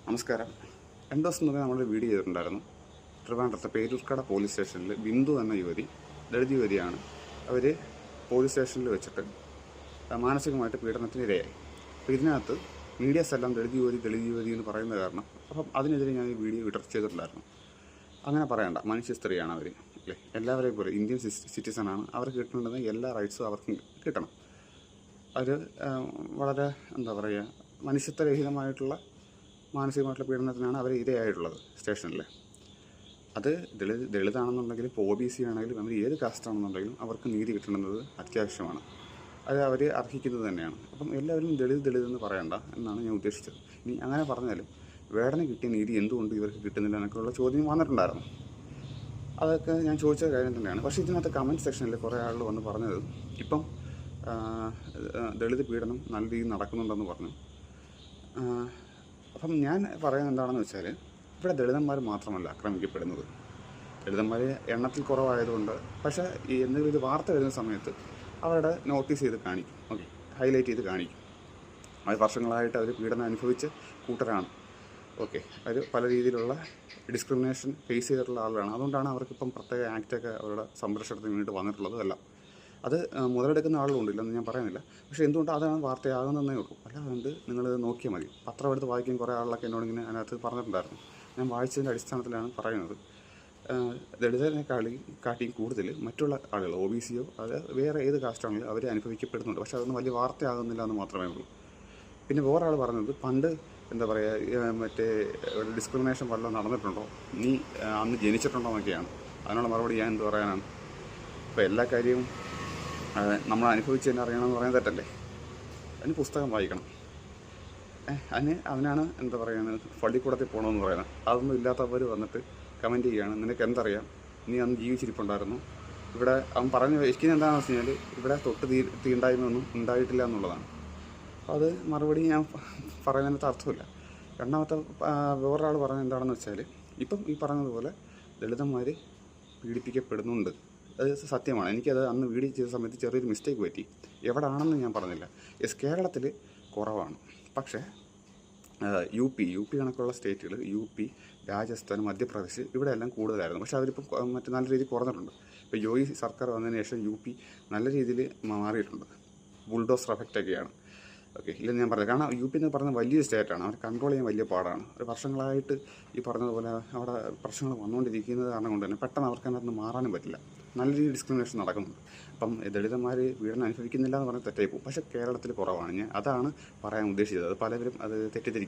നമസ്കാരം. 2 ദിവസം മുന്നേ നമ്മളൊരു വീഡിയോ ചെയ്തിട്ടുണ്ടായിരുന്നു. ട്രിവാൻഡ്രത്തെ പേരൂർക്കട പോലീസ് സ്റ്റേഷനിൽ ബിന്ദു എന്ന യുവതി, ദളിത് യുവതിയാണ്. അവർ പോലീസ് സ്റ്റേഷനിൽ വെച്ചിട്ട് മാനസികമായിട്ട് പീഡനത്തിന് ഇരയായി. അപ്പോൾ ഇതിനകത്ത് മീഡിയാസ് എല്ലാം ദളിത് യുവതി എന്ന് പറയുന്ന കാരണം അപ്പം അതിനെതിരെ ഞാൻ ഈ വീഡിയോ ഇടർ ചെയ്തിട്ടുണ്ടായിരുന്നു. അങ്ങനെ പറയണ്ട, മനുഷ്യ സ്ത്രീയാണ് അവർ, അല്ലേ? എല്ലാവരെയും പോലെ ഇന്ത്യൻ സിറ്റിസണാണ്. അവർക്ക് കിട്ടേണ്ടുന്ന എല്ലാ റൈറ്റ്സും അവർക്ക് കിട്ടണം. അവർ വളരെ മനുഷ്യത്വരഹിതമായിട്ടുള്ള മാനസികമായിട്ടുള്ള പീഡനത്തിനാണ് അവർ ഇരയായിട്ടുള്ളത് സ്റ്റേഷനിൽ. അത് ദളിതാണെന്നുണ്ടെങ്കിലും ഇപ്പോൾ OBC ആണെങ്കിലും അവർ ഏത് കാസ്റ്റാണെന്നുണ്ടെങ്കിലും അവർക്ക് നീതി കിട്ടേണ്ടത് അത്യാവശ്യമാണ്. അത് അവർ അർഹിക്കുന്നത് തന്നെയാണ്. അപ്പം എല്ലാവരും ദളിതെന്ന് പറയണ്ട എന്നാണ് ഞാൻ ഉദ്ദേശിച്ചത്. ഇനി അങ്ങനെ പറഞ്ഞാലും വേടന കിട്ടിയ നീതി എന്തുകൊണ്ട് ഇവർക്ക് കിട്ടുന്നില്ല എന്നൊക്കെയുള്ള ചോദ്യം വന്നിട്ടുണ്ടായിരുന്നു. അതൊക്കെ ഞാൻ ചോദിച്ച കാര്യം തന്നെയാണ്. പക്ഷേ ഇതിനകത്ത് കമൻറ്റ് സെക്ഷനിൽ കുറേ ആളുകൾ വന്ന് പറഞ്ഞത് ഇപ്പം ദളിത് പീഡനം നല്ല രീതിയിൽ നടക്കുന്നുണ്ടെന്ന് പറഞ്ഞു. അപ്പം ഞാൻ പറയുന്നത് എന്താണെന്ന് വെച്ചാൽ, ഇവിടെ ദളിതന്മാർ മാത്രമല്ല ആക്രമിക്കപ്പെടുന്നത്. ദളിതന്മാർ എണ്ണത്തിൽ കുറവായതുകൊണ്ട്, പക്ഷേ ഈ എന്തെങ്കിലും ഒരു വാർത്ത വരുന്ന സമയത്ത് അവരുടെ നോട്ടീസ് ചെയ്ത് കാണിക്കും, ഓക്കെ, ഹൈലൈറ്റ് ചെയ്ത് കാണിക്കും. അത് വർഷങ്ങളായിട്ട് അവർ പീഡനം അനുഭവിച്ച കൂട്ടരാണ്, ഓക്കെ. അവർ പല രീതിയിലുള്ള ഡിസ്ക്രിമിനേഷൻ ഫേസ് ചെയ്തിട്ടുള്ള ആളുകളാണ്. അതുകൊണ്ടാണ് അവർക്കിപ്പം പ്രത്യേക ആക്റ്റൊക്കെ അവരുടെ സംരക്ഷണത്തിന് വേണ്ടിയിട്ട് വന്നിട്ടുള്ളത്. അല്ല, അത് മുതലെടുക്കുന്ന ആളുകളുണ്ട്, ഇല്ലെന്ന് ഞാൻ പറയുന്നില്ല. പക്ഷേ എന്തുകൊണ്ട് അതാണ് വാർത്തയാകുന്നതേ ഉള്ളൂ. അല്ലാതെ നിങ്ങൾ നോക്കിയാൽ മതി. പത്രം എടുത്ത് വായിക്കാൻ കുറേ ആളൊക്കെ എന്നോടിങ്ങനെ അതിനകത്ത് പറഞ്ഞിട്ടുണ്ടായിരുന്നു. ഞാൻ വായിച്ചതിൻ്റെ അടിസ്ഥാനത്തിലാണ് പറയുന്നത്. കാട്ടിയും കൂടുതൽ മറ്റുള്ള ആളുകൾ, OBCയോ അത് വേറെ ഏത് കാസ്റ്റാണെങ്കിലും അവർ അനുഭവിക്കപ്പെടുന്നുണ്ട്. പക്ഷേ അതൊന്നും വലിയ വാർത്തയാകുന്നില്ല എന്ന് മാത്രമേ ഉള്ളൂ. പിന്നെ വേറെ ആൾ പറഞ്ഞത്, പണ്ട് മറ്റേ ഡിസ്ക്രിമിനേഷൻ വല്ലതും നടന്നിട്ടുണ്ടോ, നീ അന്ന് ജനിച്ചിട്ടുണ്ടോ എന്നൊക്കെയാണ്. അതിനുള്ള മറുപടി ഞാൻ എന്ത് പറയാനാണ്? ഇപ്പോൾ എല്ലാ കാര്യവും നമ്മൾ അനുഭവിച്ച് തന്നെ അറിയണമെന്ന് പറയാൻ തെറ്റല്ലേ? അതിന് പുസ്തകം വായിക്കണം. അവനാണ് പള്ളിക്കൂടത്തിൽ പോകണമെന്ന് പറയുന്നത്. അതൊന്നും ഇല്ലാത്തവർ വന്നിട്ട് കമൻറ്റ് ചെയ്യുകയാണ്, നിനക്ക് എന്തറിയാം, നീ അന്ന് ജീവിച്ചിരിപ്പുണ്ടായിരുന്നു ഇവിടെ. അവൻ പറഞ്ഞു വെച്ചിരിക്കുന്നത് എന്താണെന്ന് വെച്ച് കഴിഞ്ഞാൽ ഇവിടെ തൊട്ട് തീണ്ടായ്മയൊന്നും ഉണ്ടായിട്ടില്ല എന്നുള്ളതാണ്. അത് മറുപടി ഞാൻ പറയുന്നതിനകത്ത് അർത്ഥമില്ല. രണ്ടാമത്തെ വേറൊരാൾ പറഞ്ഞത് എന്താണെന്ന് വെച്ചാൽ, ഇപ്പം ഈ പറഞ്ഞതുപോലെ ദളിതന്മാർ പീഡിപ്പിക്കപ്പെടുന്നുണ്ട്. അത് സത്യമാണ്. എനിക്കത് അന്ന് വീഡിയോ ചെയ്ത സമയത്ത് ചെറിയൊരു മിസ്റ്റേക്ക് പറ്റി. എവിടെയാണെന്ന് ഞാൻ പറഞ്ഞില്ല. കേരളത്തിൽ കുറവാണ്, പക്ഷേ UP കണക്കുള്ള സ്റ്റേറ്റുകൾ, UP, രാജസ്ഥാൻ, മധ്യപ്രദേശ് ഇവിടെയെല്ലാം കൂടുതലായിരുന്നു. പക്ഷേ അവരിപ്പം നല്ല രീതിയിൽ കുറഞ്ഞിട്ടുണ്ട്. ഇപ്പോൾ യോഗി സർക്കാർ വന്നതിന് ശേഷം UP നല്ല രീതിയിൽ മാറിയിട്ടുണ്ട്. ബുൾഡോസർ എഫക്റ്റൊക്കെയാണ്, ഓക്കെ. ഇല്ലെന്ന് ഞാൻ പറഞ്ഞത്. കാരണം UP എന്ന് പറഞ്ഞാൽ വലിയൊരു സ്റ്റേറ്റാണ്. അവർ കൺട്രോൾ ചെയ്യാൻ വലിയ പാടാണ്. ഒരു വർഷങ്ങളായിട്ട് ഈ പറഞ്ഞതുപോലെ അവിടെ പ്രശ്നങ്ങൾ വന്നുകൊണ്ടിരിക്കുന്നത് കാരണം കൊണ്ട് തന്നെ പെട്ടെന്ന് അവർക്ക് അതിനകത്ത് മാറാനും പറ്റില്ല. നല്ല രീതിയിൽ ഡിസ്ക്രിമിനേഷൻ നടക്കുന്നുണ്ട്. അപ്പം ദളിതന്മാർ പീഡനം അനുഭവിക്കുന്നില്ല എന്ന് പറഞ്ഞാൽ തെറ്റായി പോകും. പക്ഷേ കേരളത്തിൽ കുറവാണ്. ഞാൻ അതാണ് പറയാൻ ഉദ്ദേശിച്ചത്. അത് പലവരും അത് തെറ്റിദ്ധരിക്കും.